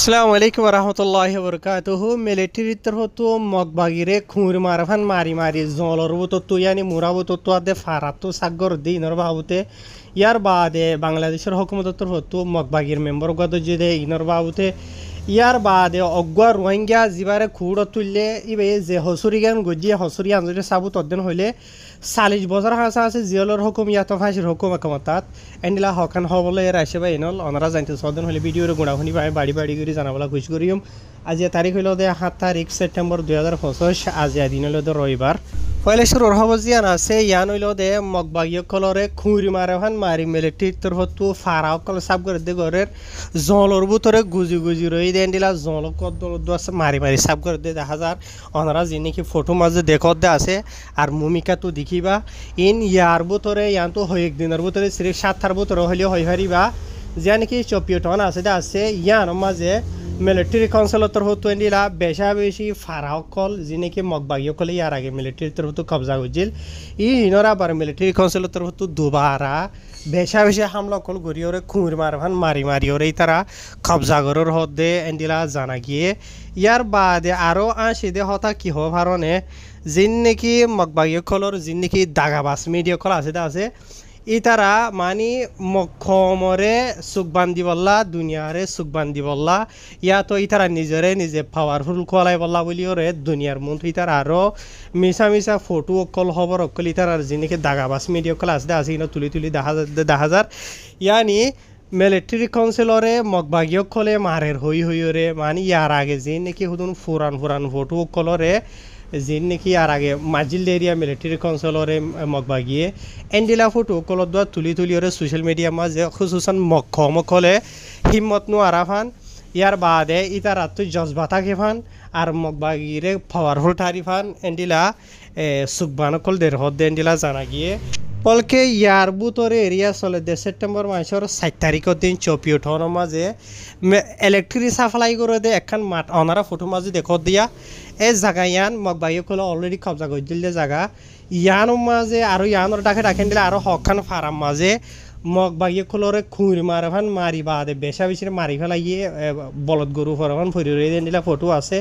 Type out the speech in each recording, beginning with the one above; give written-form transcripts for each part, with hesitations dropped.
আসসালামু আলাইকুম রহমতুল্লাহি ওবরকাতুহু মিলিটারির তরফতো মগবাগিরে খুঁর মারফান মারি মারি জলর বুততো ইয়ানি মুরা বুততো আদে ফারাতো সাগর দিনর বাবুতে ইয়ার বাদে বাংলাদেশের হুকুমতের তরফতো মগবাগির মেম্বার গদ যে ইনর বাবুতে ইয়ার বাদে অজ্ঞা রোহিঙ্গা জিবারে খুঁড় তুললে ইবে যে হসুরি গান গজিয়ে হসুরি আঞ্জরে সাবু তদ্দেন হইলে 40 বছর হাসা আছে জিয়লর হুকুম ইয়াত ফাঁসির হুকুম একমতাত এন্ডিলা হকান হবলে এর আসে বা এনল অনারা জানতে সদন হলে ভিডিওর গুণাগুনি পাই বাড়ি বাড়ি করে জানাবলা খুশ করিম আজ তারিখ হইল 7 সেপ্টেম্বর 2025 আজ দিন হইল রবিবার পয়লা শুরুর হবজিয়ান আছে ইয়ান হইল মগবাগীয় কলরে খুঁড়ি মারেহান মারি মিলিটারি তরফতো ফারাও কল সাব করে দে ঘরের জলর ভিতরে গুজি গুজি রই দেন দিলা জল কদল আছে মারি মারি সাব করে দে 1000 অনারা যিনি ফটো মাঝে দেখত দে আছে আর ভূমিকা তো দেখিবা ইন ইয়ার ভিতরে ইয়ান তো হয় একদিনের ভিতরে 7টার ভিতরে হইলে হয় হারিবা যে নাকি 24 টন আছে ইয়ান মাঝে মিলিটারি কাউন্সিলের তরফতো এন্ডিলা বেশা বেশি ফারাও কল যিনি মগবাগীয় কলে ইয়ার আগে মিলিটারির তরফতো কবজা করছিল ইনরা আবার মিলিটারি কাউন্সিলের তরফতো দুবারা বেশা বেশি হামলা কল গড়িয়ে খুঁড় মারভান মারি মারি ওরে তারা কবজা করার হদে এন্ডিলা জানা গিয়ে ইয়ার বাদে আরও আসিদে হতা কি হওয়ার কারণে যিন নাকি মগবাগীয় কলর যিন নাকি দাগাবাস মিডিয়া কল আছে ইতারা মানি মক্ষমরে সুখ বান্ধি বললা দুনিয়ারে সুখ বান্ধি বললা ইয়া তো ইতারা নিজরে নিজে পাওয়ারফুল কলাই বললা বলি ওরে দুনিয়ার মন ইতার আরও মিশা মিশা ফটো অকল খবর অকল ইতার আর যিনিকে দাগাবাস মিডিয়া অকল আছে ইনো তুলি তুলি দেখা যার ইয়ানি মিলিটারি কাউন্সিলরে মগবাগীয় কলে মারের হই রে মানে ইয়ার আগে যে নাকি হুদুন ফুরান ফটো অকলরে যিন নাকি আর আগে মাজিল এরিয়া মিলিটারি কাউন্সিলরে মগবাগিয়ে এন্ডিলা ফটো কলত দোয়া তুলি ওরে সোশ্যাল মিডিয়া মাঝে খুসুসান মকলে হিম্মত নো আরাফান ইয়ার বাদে ইতার আত্ম জজবাতা খেফান আর মগবাগিরে পাওয়ারফুল টারিফান এন্ডিলা সুকবানকল দের হদ এন্ডিলা জানা গিয়ে পলকে ইয়ার বুতরে এরিয়া চলে সেপ্টেম্বর মাসের 7 তারিখের দিন 24 টনের মাঝে ইলেকট্রিক সাপ্লাই করে দে একখান মাঠ অনারা ফটো মাঝে দেখত দিয়া এই জায়গা ইয়ান মগবাগীয় কলে অলরেডি কবজা করে দিলে জায়গা ইয়ান মাঝে আর ইয়ানোর ডাকেন দিলে আরও হকখান ফারাম মাঝে মগবাগীয় কলরে খুঁড়ি মারভান মারি বাদে বেশা বেশি মারি ফেলাইয়ে বলদ গরু ফরভান ফরি দিলা ফটো আছে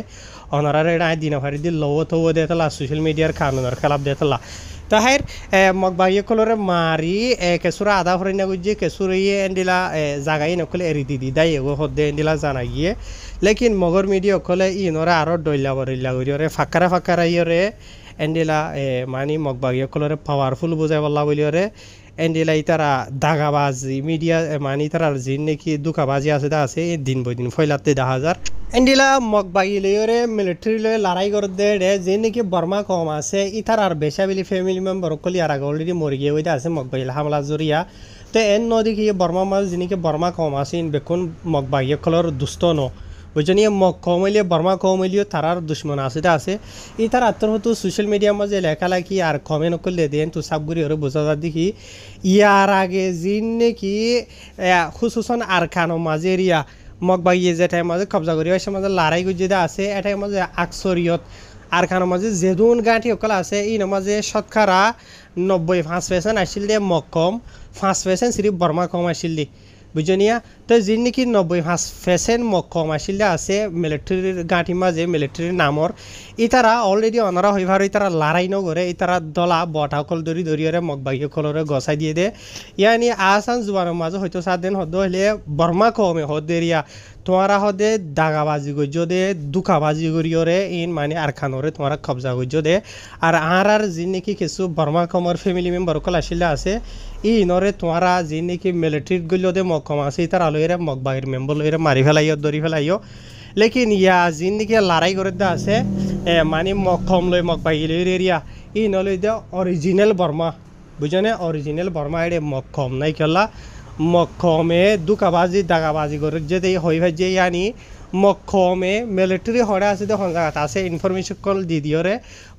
অনারা এটা দিন ফারি দিয়ে লও তো দেতলা সোশ্যাল মিডিয়ার কানুনের খেলাপ দেতলা তাহের মগবাগীয় কলরে মারি কেসুরা আদা ফরাই না গুজিয়ে কেসুরিয়ে এন্ডিলা জাগাই নকলে এরি দিদি দাই এগো হদ্দে এন্ডিলা জানা গিয়ে লেকিন মগর মিডিয়া কলে ইনরে আরও ডইলা বরিলা করিওরে ফাঁকারা ইয়রে এন্ডিলা মানি মগবাগীয় কলরে পাওয়ারফুল বুঝাই বললা বলিওরে এন্ডিলা ইতারা দাগাবাজি মিডিয়া মানে ইতারা যিন নাকি দুকাবাজি আছে দিন বই দিন ফয়লাতে 10,000 এন্ডিলা মগবাগি লইরে মিলিটারি লয়ে লড়াই করে দে যে নাকি বর্মা কম আছে ইতার আর বেশাবিলি ফ্যামিলি মেম্বার কলি আর আগে অলরেডি মরে গিয়ে ওইটা আছে মগবাগি হামলা জরিয়া তো এন নদী কি বর্মা মাছ যিনিকে বর্মা কম আছে ইন বেকুন মগবাগি কলর দুষ্ট ন বুঝনি মগ কমাইলে বর্মা কমাইলেও তারার দুশ্মন আছে ই তার আত্মহত সোশ্যাল মিডিয়ার মাঝে লেখালেখি আর কমেন্ট করলে দেন তো সাবগুড়ি ওরে বোঝা যা দেখি ইয়ার আগে যিন নাকি খুসুসন আর খানো মাঝে এরিয়া মগবাগিয়ে যেটাই মাঝে কবজা করি ওই মাঝে লড়াই গুজিদা আছে এটাই মাঝে আকসরিয়ত আর খানো মাঝে যেদুন গাঁঠি অকল আছে ই মাঝে শতকরা 95% আসিল দে মক্কম 5% সিরিফ বর্মা কম আসিল দি বুঝনিয়া তো যিন নাকি 95% মক্কম আসিলে আছে মিলিটারির গাঁঠি মাঝে মিলিটারির নামর ইতারা অলরেডি অনারা হইবার ইতারা লড়াই নগরে ইতারা দলা বটা কল দরিয়রে মগবাগীয় কলরে গছাই দিয়ে দে ইয়ানি আসান জুয়ানের মাঝে হয়তো 7 দিন হদ হলে বর্মা কমে হদ এরিয়া তোমারা হদে দাগাবাজি গজ্য দে দুকাবাজি করিওরে ইন মানে আর খানোরে তোমারা কবজা গজ্য দে আর যিন নাকি কিছু বর্মা কমর ফ্যামিলি মেম্বার কল আসিলে আছে ইনরে তোমারা যিন নাকি মিলিটারিত গল্য দে মকম আছে ইতারা লইরে মগবাগির মেম্বার লইরে মারি ফেলাইও দরি ফেলাইও লেকিন ইয়া যিন নাকি লড়াই করে দে আছে মানে মকম লই মগবাগি লইর এরিয়া ই নলই দে অরিজিনাল বর্মা বুঝনে অরিজিনাল বর্মা এডে মকম নাই কেলা মকমে দুকাবাজি দাগাবাজি করে যে হই ভাই যে ইয়ানি মকমে মিলিটারি হরে আছে দেখুন জায়গাটা আছে ইনফরমেশন কল দি দিওরে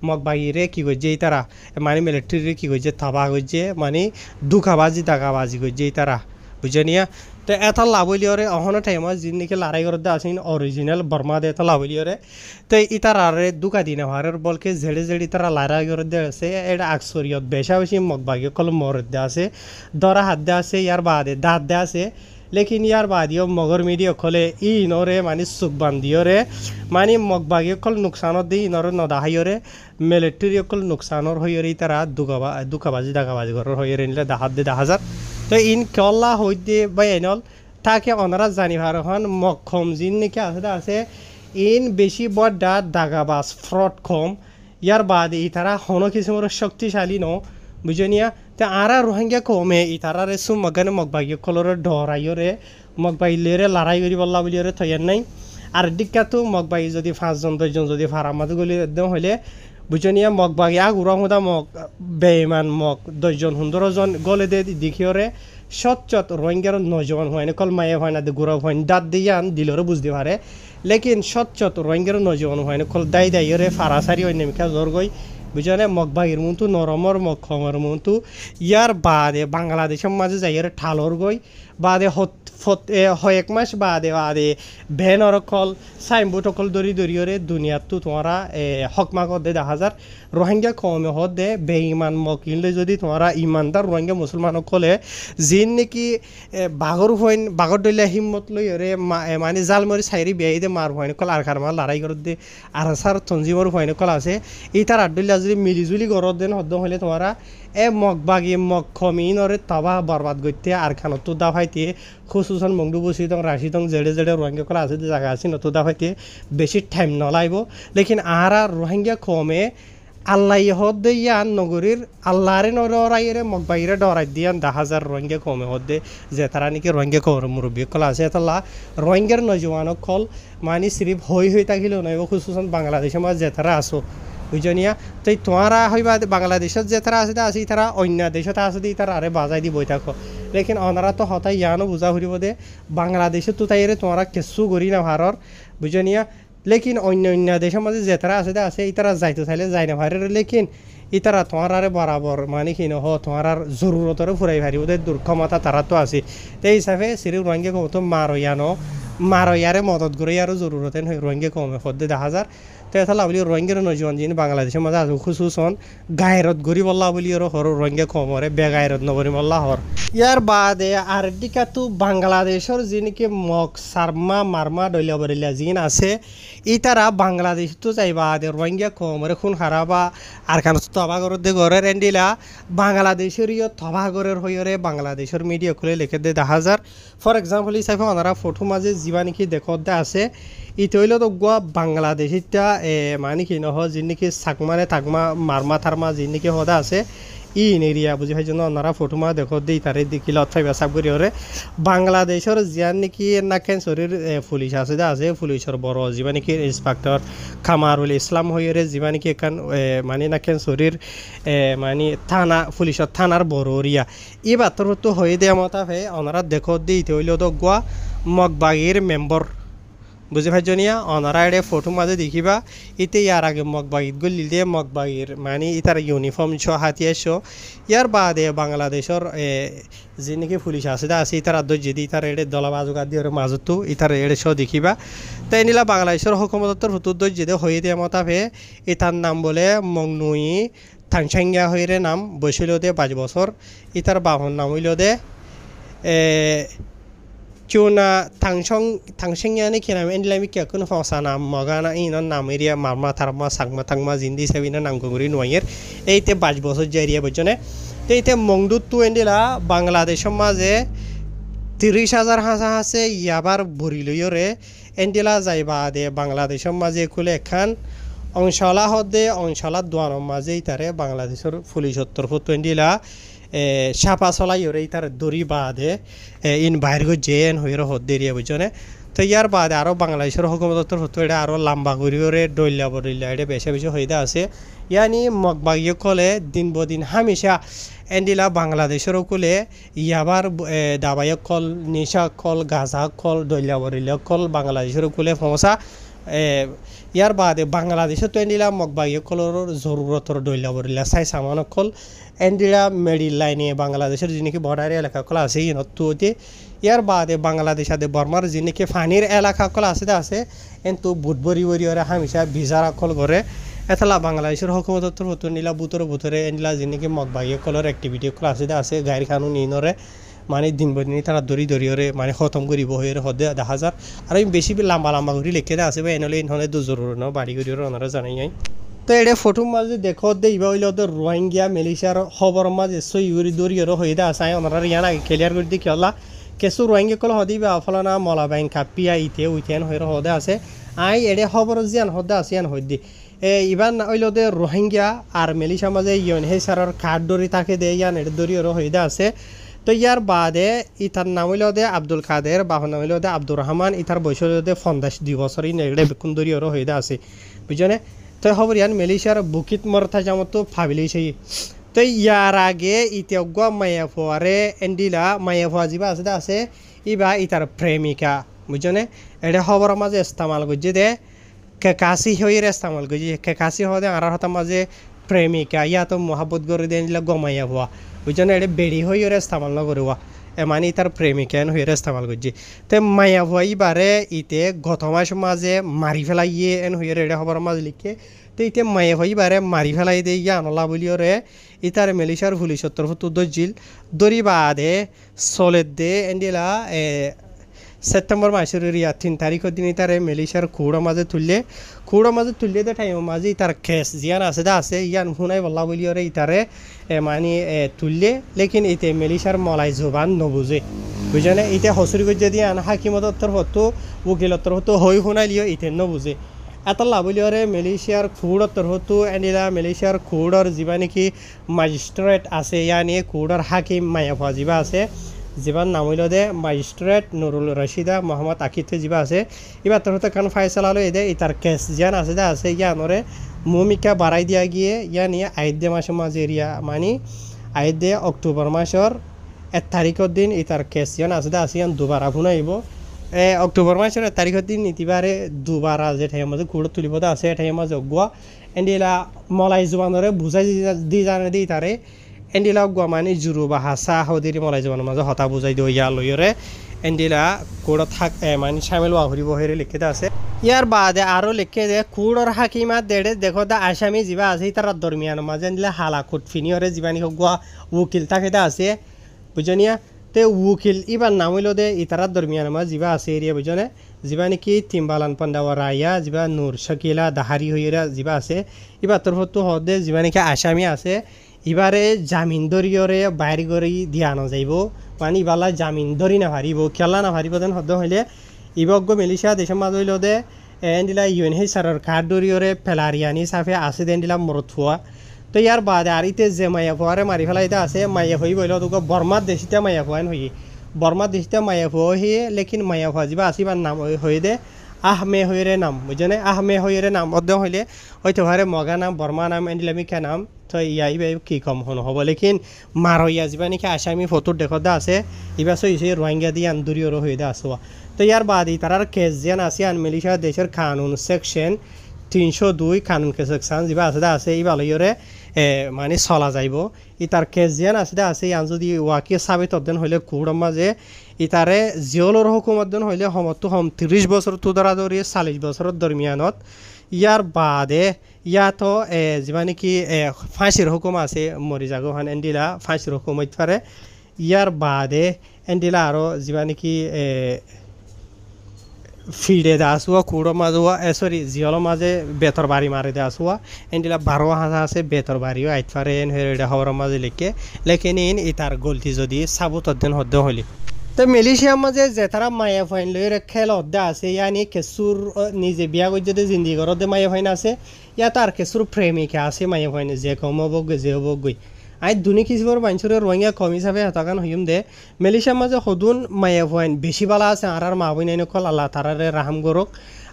মগবাগিরে কি করছে এই তারা মানে মিলিটারি কি করছে থাবা করছে মানে দুকাবাজি দাগাবাজি করছে এই তারা বুঝে নিয়া তো এটা লাভলিওরে অহনো টাইমত যিন নাকি লড়াই করতে আসেন অরিজিনাল বর্মা দে এটা লাভলিওরে তো ইতার আরে দুকা দিনে হারের বলকে জেড়ে তারা লড়াই করতে আছে এটা আকসরিয়ত বেশা বেশি মগবাগি কল মরদ আছে দরা হাত দে আছে ইয়ার বাদে দাঁত দে আছে লেকিন ইয়ার বাদিও মগর মিডিয়া খোলে ই নরে মানে চুক বান্ধিওরে মানে মগবাগী অকল নোকসানত দি ইনরে নদাহাইরে মিলিটারি অকল নোকসানর হইরে তারা দুকাবাজি দাগাবাজি ঘরের হইরে নিলে দেখা যায় তো ইন কল্লা হইতে বা এনল তাকে ওনারা জানিবার হন মক্ষম জিন নাকি আছে ইন বেশি বড় দাগাবাজ ফ্রড কম ইয়ার বাদে ইতারা হনো কিসিমর শক্তিশালী ন বুঝনিয়া তে আরা রোহিঙ্গা কমে ইতারারে সু মগানে মগবাগী কলরে ডরাইরে মগবাইলেরে লড়াই করি বল্লা বলিরে থয়ার নাই আর দিকাতো মগবাই যদি 5 জন 10 জন যদি ফারামাদ গলি একদম হইলে বুঝনিয়া মগবাগী আগুরা হুদা মগ বেইমান মগ 10 জন 15 জন গলে দে দেখিওরে সচ্চত রোহিঙ্গার নজওয়ান হয় না কল মায়ে হয় না গুড়া হয় দাঁত দিয়ান দিলরে বুঝতে পারে লেকিন সচ্চত রোহিঙ্গার নজওয়ান হয় না কল দাইরে ফারাসারি হয় নেমিকা জোর গই বুঝনে মগবাগির মতো নরমর মক্ষমর মতো ইয়ার বাদে বাংলাদেশের মাঝে যাইয়ের ঠালর গই বাদে এক মাস বাদে ভ্যানর কল সাইনবোর্ড অকল দরিয়রে দুনিয়াতো তোমারা হকমা দে দেখা যার রোহিঙ্গা কমে দে বেঈমান মকিলে যদি তোমারা ইমানদার রোহিঙ্গা মুসলমান কলে যিন নাকি বাগর দলিয়া হিম্মত লইরে মানে জালমরি সাইরি বিয়াই দে মার হয়নি কল আর খার মার লড়াই করত দে আর সার তঞ্জিমর হয়নি কল আছে এই তার আড্ডলিয়া যদি মিলিজুলি গরত দেন হদ্দ হইলে তোমারা মগবাগী মক্ষমিনরে তবা বরবাদ করতে আর খানত দা ফাইতে খুসুসন মংডু বসি দং রাশি দং জেড়ে রোহিঙ্গা কল আছে জায়গা আছে নত দা ফাইতে বেশি টাইম নলাইব লেকিন আর রোহিঙ্গা কমে আল্লাহ হদ্দে ইয়ান নগরীর আল্লাহরে নরাইরে মগবাইরে ডরাই দিয়ান 10,000 রোহিঙ্গা কমে হদ্দে যে তারা নাকি রোহিঙ্গা কমর মুরব্বী কল আছে এতলা রোহিঙ্গার নজওয়ান কল মানে সিরিফ হই থাকিলেও নয় খুসুসন বাংলাদেশের মাঝে যে তারা আসো বুঝনিয়া তো তোমারা হইবা বাংলাদেশত যে তারা আছে তারা অন্য দেশত আছে তারা আরে বাজাই দি বই থাকো লেকিন ওনারা তো হতাই ইয়ানো বুঝা ফুরিব দে বাংলাদেশত তো তাইরে তোমারা কেসু করি না ভারর বুঝনিয়া লেকিন অন্য দেশের মাঝে যে তারা আছে তারা যাইতে চাইলে যাই না ভারের লেকিন ইতারা তোমার আরে বরাবর মানে কি নহ তোমার জরুরতরে ফুরাই ভারি ওদের দুর্ক্ষমতা তারা তো আছে এই হিসাবে সিরি রোহিঙ্গা কমতো মারয়ারে মদত করে আরও জরুরতেন রোহিঙ্গা কমে হদ্দে 10,000 তো এটা লাভলি রোহিঙ্গার নজওয়ান যিনি বাংলাদেশের মাঝে আছে খুসুসন গায়রত গরি বল্লা বলি আর হর রোহিঙ্গা কমরে বেগায়রত নবরি বল্লা হর ইয়ার বাদে আর দিকাতো বাংলাদেশের যিনিকি মগ সারমা মারমা দলিয়া বরিলা যিন আছে ইতারা বাংলাদেশ তো যাইবা দে রোহিঙ্গা কমরে খুন হারাবা আর কান তবাগরের দে ঘরের এন্ডিলা বাংলাদেশের তবাগরের হইরে বাংলাদেশের মিডিয়া খুলে লিখে দে 10,000 ফর এক্সাম্পল হিসাবে ওনারা ফটো মাঝে যিবা নাকি দেখত দে আছে ইতে হইল তো গোয়া বাংলাদেশ ইটা মানে কি নহ যিনিকি চাকমানে তাকমা মারমা থারমা যিনিকি সদা আছে ইন এরিয়া বুঝি পাইছো না ওনারা ফটো মা দেখো দেই তারে দেখিলে অথাইবা সাব করি ওরে বাংলাদেশের জিয়ান নাকি নাকেন শরীর পুলিশ আছে পুলিশের বড় যিবা নাকি ইন্সপেক্টর কামারুল ইসলাম হইরে যিবা নাকি এখান মানে নাকেন শরীর মানে থানা পুলিশের থানার বড় এরিয়া এই বাতর তো হয়ে দেয়া মতা ফে ওনারা দেখো দিতে হইল তো গোয়া মগবাগির মেম্বার বুঝি ভাইজনিয়া ওনারা এড়ে ফটো মাঝে দেখিবা ইতে ইয়ার আগে মগবাগিত গলি দিয়ে মগবাগির মানে ইতার ইউনিফর্ম ছ হাতিয়া ছ ইয়ার বাদে বাংলাদেশের যে নাকি পুলিশ আছে ইতার আদ্য যদি ইতার এড়ে দলাবাজুগার দিয়ে মাজতো ইতার এড়ে ছ দেখিবা তাই নিলা বাংলাদেশের হুকুমতর হুতুর যদি হয়ে দিয়ে মতাফে ইতার নাম বলে মংনুই থাংসাঙ্গিয়া হইরে নাম বসিল দে 5 বছর ইতার বাহন নাম হইল দে চুনা থাংসিংয়ানি কিনাম এন্ডলামি কে কোনো ফসা নাম মগানা ইনন নাম এরিয়া মারমা থারমা সাংমা থাংমা জিন্দি সেবিনা নাম গঙ্গুরি নয়ের এইতে 5 বছর জারিয়া বজনে তো এইতে মংদুত তু এন্ডিলা বাংলাদেশের মাঝে 30,000 হাসা হাসে ইয়াবার ভরি লইরে এন্ডিলা যাইবা দে বাংলাদেশের মাঝে খুলে এখান অংশলা হদে অংশলা দোয়ানোর মাঝে তারে বাংলাদেশের পুলিশের তরফ তো এন্ডিলা সাপা চলাই ওরে তার দড়ি বাঁধে ইন বাইর জেন হইর হদ্দেরিয়া বুঝনে তো ইয়ার বাদে আরও বাংলাদেশের হুকুমতর হতো এটা আরও লম্বা করি ওরে ডইলা বডইলা এটা বেশি হইদা আছে ইয়ানি মগবাগিয়ে কলে দিন বদিন হামেশা এন্ডিলা বাংলাদেশের কোলে ইয়াবার দাবাইক কল নিশা কল গাঁজা কল ডইলা বডইলা কল বাংলাদেশের কোলে ফমসা ইয়ার বাদে বাংলাদেশে তো এন্ডিলা মগবাগিয়ে কলর জরুরতর ডইলা বডইলা চাই সামান কল এন্ডিলা মেডি লাইনে বাংলাদেশের যিনিকি বর্ডার এলাকা কল আছে ইনতুতে ইয়ার বাদে বাংলাদেশ আদে বর্মার যিনিকি ফানির এলাকা কল আছে কিন্তু বুটবরি ওরে হামেশা ভিজারা কল করে এতলা বাংলাদেশের হুকুমতর হতো নিলা বুতরে এন্ডিলা যিনিকি মগবাগিয়ে কলর অ্যাক্টিভিটি কল আছে গাড়ি খানু নিনরে মানে দিন বদিনী তারা দরি দরিয়রে মানে খতম করিব হয়ে হদে দেখা যার আর বেশি লম্বা লম্বা করে লিখে আছে বা এনলে ইনহনে দু জরুর ন বাড়ি করিও ওনারা জানাই তো এটা ফটোর মাঝে দেখো দে ইবা হইলে ওদের রোহিঙ্গা মেলিশিয়ার খবর মাঝে সই ইউরি দরিয়রে হয়ে আছে ওনারা ইয়ান আগে ক্লিয়ার করে দি কিলা কিছু রোহিঙ্গা কল হদিবা ফলানা মলাবাইন কাপিয়া ইতে উইতেন হয়ে হদে আছে এডে খবর জিয়ান হদে আছে ইয়ান হইদি ইবান হইলে ওদের রোহিঙ্গা আর মেলিশিয়া মাঝে ইয়ন হে সারার কাঠ দরি থাকে দে ইয়ান এডে দরিয়রে হয়ে আছে তো ইয়ার বাদে ইতার নাম হইল দে আব্দুল কাদের বাহর নাম হইল দে আব্দুর রহমান ইতার বয়স হইল দে 52 বছর নেগড়ে বেকুন দরিয়রে হয়ে আছে বুঝনে তো খবর ইয়ান মেলিশিয়ার বুকিত মরথা জামতো ফাবিলি সেই তো ইয়ার আগে ইতিয়োগ্য মায়া ফোয়ারে এন্ডিলা মায়া ফোয়া যা আছে ইবা ইতার প্রেমিকা বুঝনে এটা খবর মাঝে ইস্তেমাল করছে দে কেকাশি হয়ে ইস্তেমাল করছে কেকাশি হদে আর হতার মাঝে প্রেমিকা ইয়া তো মহাব্বত করে দিয়ে এন্ডিলা গমাইয়া ফোয়া বুঝনে এটা বেড়ি হয়ে ইস্তেমাল নকরুয়া মানে ইতার প্রেমিকা হয়ে ইস্তেমাল করছে তো মায়া ফোয়া ইবারে ইতে গত মাস মাঝে মারি ফেলাইয়ে এন হয়ে এটা খবর মাঝে লিখে তো ইতে মায়ে হইবারে মারি ফেলাই দিয়ে ইয়া নলা বলিওরে ইতার মেলিশার পুলিশের তরফ দজিল দরি বাদে চলের দে এন্ডিলা সেপ্টেম্বর মাসের 3 তারিখের দিন ইতারে মেলিশার খুঁড়ো মাঝে তুললে দে টাইম মাঝে ইতার কেস জিয়ান আছে ইয়ান শুনাই বল্লা বলিওরে ইতারে মানে তুললে লেকিন ইতে মেলিশার মলাই জবান নবুঝে বুঝে ইতে হসুরি গজ্জে দিয়ে আন হাকিমতর তরফ উকিলের তরফ হই শুনাই লিও ইতে নবুঝে এতলা বলিওরে মেলেছিয়ার খুড়র তরফতো এনিলা মেলেছিয়ার খুড়র যা নাকি ম্যাজিস্ট্রেট আছে ইয়ানি খুড়র হাকিম মায়াফা যা আছে যার নাম হইল দে ম্যাজিস্ট্রেট নুরুল রশিদা মোহাম্মদ আকিতে যা আছে এবার তরফতে কান ফাইসলা হলো এদের ইতার কেস জিয়ান আছে ইয়ানরে ভূমিকা বাড়াই দিয়া গিয়ে ইয়ানি আইদে মাসের মাঝে এরিয়া মানে আইদে অক্টোবর মাসের 1 তারিখের দিন ইতার কেস জিয়ান আছে ইয়ান দুবার আইব অক্টোবর মাসের 1 তারিখের দিন নীতিবারে দুবার যে ঠাইয়ের মাঝে কুড়ো তুলিব আছে ঠাইয়ের মাঝে অগুয়া এন্ডিলা মলাই জোবানরে বুঝাই দি জানে দি তারে এন্ডিলা অগুয়া মানে জুরু বা হাসা হদির মলাই জোবানের মাঝে হতা বুঝাই দিও ইয়া লইরে এন্ডিলা কুড়ো থাক মানে সামিল ওয়াহরিব হয়ে লিখিত আছে ইয়ার বাদে আরও লিখে দে কুড়োর হাকিমা দেড়ে দেখো দা আসামি যা আছে তার দরমিয়ান মাঝে এন্ডিলা হালা কুট ফিনিয়রে জীবানি অগুয়া উকিল থাকে আছে বুঝনিয়া তে উকিল ইবার নাম হইল দে ইতারার দরমিয়ান মা যা আছে এরিয়া বুঝনে যা নাকি তিম্বালান পান্ডাওয়া রায়া যা নূর শকিলা দাহারি হইরা যা আছে এবার তরফতো হদে যা নাকি আসামি আছে এবারে জামিন দরিয়রে বাইর করে দিয়া আনা যাইব মানে ইবালা জামিন ধরি না হারিব খেলা না হারিব দেন হদ হইলে ইবজ্ঞ মেলিশিয়া দেশের মাঝ হইল দে এন্ডিলা ইউএনএইচআরের কার্ড দরিয়রে ফেলারিয়ানি সাফে আছে দেন্ডিলা মরথুয়া তো ইয়ার বাদে আর ইতে যে মাইয়া ফুয়ারে মারি ফেলাইতে আছে মাইয়া হই বইল তোকে বর্মার দেশিতে মাইয়া ফুয়ান হই বর্মার দেশিতে মাইয়া ফুয়া হইয়ে লেকিন মাইয়া ফুয়া যা আসিবার নাম হয়ে দে আহমে হইরে নাম বুঝনে আহমে হইরে নাম অদ্য হইলে হয়তো হারে মগা নাম বর্মা নাম এন্ডিলামিকা নাম তো ইয়া ইবা কি কম হন হব লেকিন মারইয়া যা নাকি আসামি ফটোর দেখতে আছে ইবা সইছে রোহিঙ্গা দিয়ে আন্দুরিয়র হয়ে দে আসোয়া তো ইয়ার বাদে তারার কেস যেন আছে আন মেলিশিয়া দেশের কানুন সেকশন 302 কানুন কে সেকশন যা আছে ইবা লইরে মানে চলা যাইব ইতার কেস যেন আছে ইয়ান যদি ওয়াকি সাবিত অধ্যয়ন হইলে কুড়ম মাঝে ইতারে জিওলর হুকুম অধ্যয়ন হইলে সমতো 30 বছর তো ধরাধরি 40 বছরের দরমিয়ানত ইয়ার বাদে ইয়াতো যা নাকি ফাঁসির হুকুম আছে মরি জাগোহান এন্ডিলা ফাঁসির হুকুম হইতে পারে ইয়ার বাদে এন্ডিলা আরও যা নাকি ফিডে দে আসুয়া কুড়ো মাজুয়া সরি জিয়লো মাঝে বেতর বাড়ি মারি দে আসুয়া এন্ডিলা 12 হাজার আছে বেতর বাড়িও আইত পারে এন হেরে হওয়ার মাঝে লিখে লেকিন ইন ইতার গলতি যদি সাবুত অধ্যয়ন হদ্দ হলি তো মেলেশিয়ার মাঝে যে তারা মায়া ফাইন লই খেল অধ্যা আছে ইয়ানি কেসুর নিজে বিয়া করে যদি জিন্দি ঘরতে মায়া ফাইন আছে ইয়া তার কেসুর প্রেমিকা আছে মায়া ফাইন যে কম হব যে হব গই আই দুনি কিসিবর মানুষের রোহিঙ্গা কম হিসাবে হতাকান হইম দে মেলেশিয়ার মাঝে সদুন মায়া ফাইন বেশি বালা আছে আর মা বই নাই নকল আল্লাহ তারারে রাহাম গরক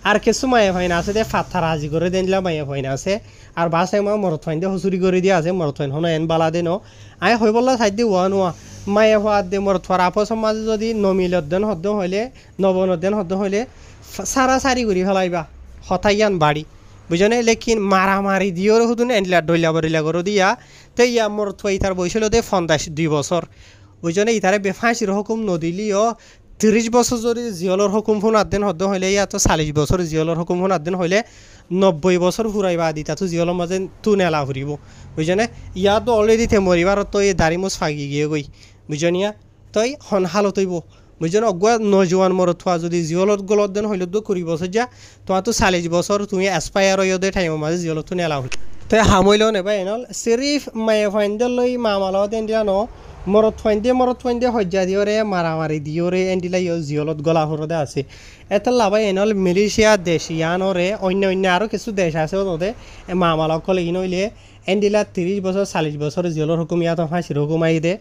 আর কিছু মায়া ফাইন আছে দে ফাথার আজি করে দেন দিলা মায়া ফাইন আছে আর বাসায় মা মরত ফাইন দিয়ে হুচুরি করে দিয়ে আছে মরত ফাইন হন এন বালা দে ন আই হই বললা সাইড দিয়ে ওয়া নোয়া মায়া হওয়া দে মরত ফার আপসের মাঝে যদি নমিল অধ্যয়ন হদ্দ হইলে নবন অধ্যয়ন হদ্দ হইলে সারা সারি করি ফেলাইবা হতাইয়ান বাড়ি বুঝনে লেকিন মারামারি দিও হুদুন এনলা ডইলা বরিলা করে দিয়া তো ইয়া মরত ফাই তার বয়সল দে 52 বছর বুঝনে ইতারে বেফাঁসির হুকুম নদিলিও 30 বছর যদি জিয়লর হুকুম ফোন আদেন হদ্দ হইলে ইয়া তো 40 বছর জিয়লর হুকুম ফোন আদেন হইলে 90 বছর ফুরাইবা দিতা তো জিয়লর মাঝে তু নেলা ফুরিব বুঝনে ইয়া তো অলরেডি থে মরিবার তো এই দাড়ি মুছ ফাগি গিয়ে গই বুঝনিয়া তই হন হালত হইব বুঝছেন অগুয়া নজওয়ান মরত থোৱা যদি জিয়লত গলত দেন হইলত 20 বছর যা তোমার তো 40 বছর তুমি এক্সপায়ার হইতে টাইম মাঝে জিয়লত নেলা হই তাই হামইলেও নেবা এনল সিরিফ মায়ে ফাইন্ডল লই মামালাও দেন দিয়া ন মরত ফাইন্দে হজ্জা দিওরে মারামারি দিওরে এন্ডিলা ইয় জিয়লত গলা হরদে আছে এত লাভাই এনল মালয়েশিয়া দেশ ইয়ানরে অন্য আরও কিছু দেশ আছে ওদের মামালাও কলে ইনইলে এন্ডিলা 30 বছর 40 বছর জিয়লর হুকুম ইয়াত ফাঁসির হুকুম আই দে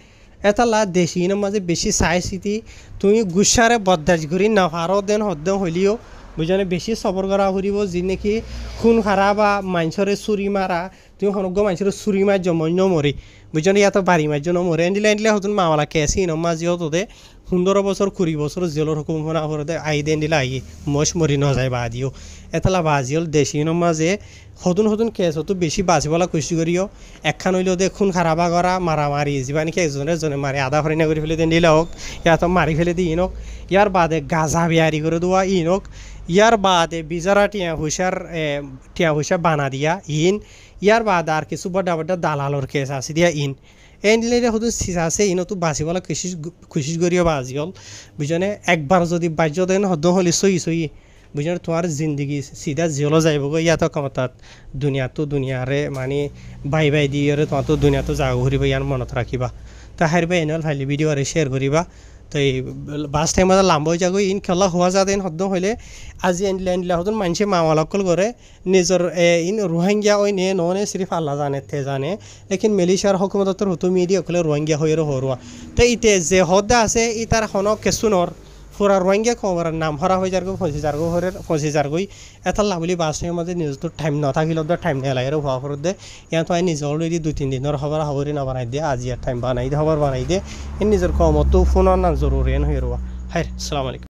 এটা লা দেশি মাঝে বেশি চাই চিতি তুমি গুসারে বদাস ঘুরি নাফারও দেন হদ্দম হইলেও বুঝানে বেশি সবর করা ফুরিব যি নাকি খুন খারা বা মানুষরে চুরি মারা তুমি সনজ্ঞ মানুষের চুরি মার জমন্য মরি বুঝানে ইয়াত বাড়ি মার জন্য মরে এন্ডিলে হতুন মামলা কেসি নমাজিও তোদে 15 বছর 20 বছর জেলের হুকুম ফোনা করে আই দেন দিলে আই মশ মরি ন যায় বাদিও এতলা বাজিল দেশি মাঝে হতুন কেস হতো বেশি বাঁচিবলা কুচি করিও একখান হইলেও দে খুন খারাপা করা মারামারি যা নাকি একজনে মারি আধা ফরিনা করে ফেলে দেন দিলে হোক ইয়াত মারি ফেলে দি ইনক ইয়ার বাদে গাজা বিয়ারি করে দেওয়া ইনক ইয়ার বাদে বিজারা টিয়া হুইসা বানা দিয়া ইয়ার বাদ আর কিছু বড় দালালর কেস আছে দিয়া এন্ডিলে হতো আছে ইনতো বাঁচিবলা খুশি করিও বাজিল বুঝনে একবার যদি বাজ্য দেন হদ্দ হলে সই বুঝনে তোমার জিন্দগি সিধা জিয়লো যাইব গো ইয়াতো কমতাত দুনিয়ারে মানে বাই দিয়ে তোমার তো দুনিয়াতো জাগা ঘুরিব ইয়ার মনত রাখিবা তা হারিবা এনুয়াল ফাইলি ভিডিও আর শেয়ার করিবা তো এই বাস টাইম লাম্ব হয়ে যাগো ইন খেলা হওয়া যাতে হদ্দ হইলে আজি এন্ডিলা হতন মানুষে মামালকল করে নিজের ইন রোহিঙ্গা ওই নে নে সিরিফ আল্লাহ জানে লেকিন মালয়েশিয়ার হকুমতর হতো মিডিয়া কলে রোহিঙ্গা হয়ে হরুয়া তো ইতে যে হদ্দা আছে ই তার হনক কেসুনর পুরা রোহিঙ্গা খবর নাম হরা হয়ে যারগো ফসি যারগই এটা লাভলি বাস টাইমের মাঝে নিজ তো টাইম নাথাকিল টাইম নেলাই আর হওয়া ফরত দে ইয়াত আই নিজে অলরেডি 2-3 দিনের খবরই না বানাই দিয়ে আজি আর টাইম বানাই দে খবর বানাই দে নিজের কমতো ফোন না জরুরি হয়ে রোয়া হাই আসসালামু আলাইকুম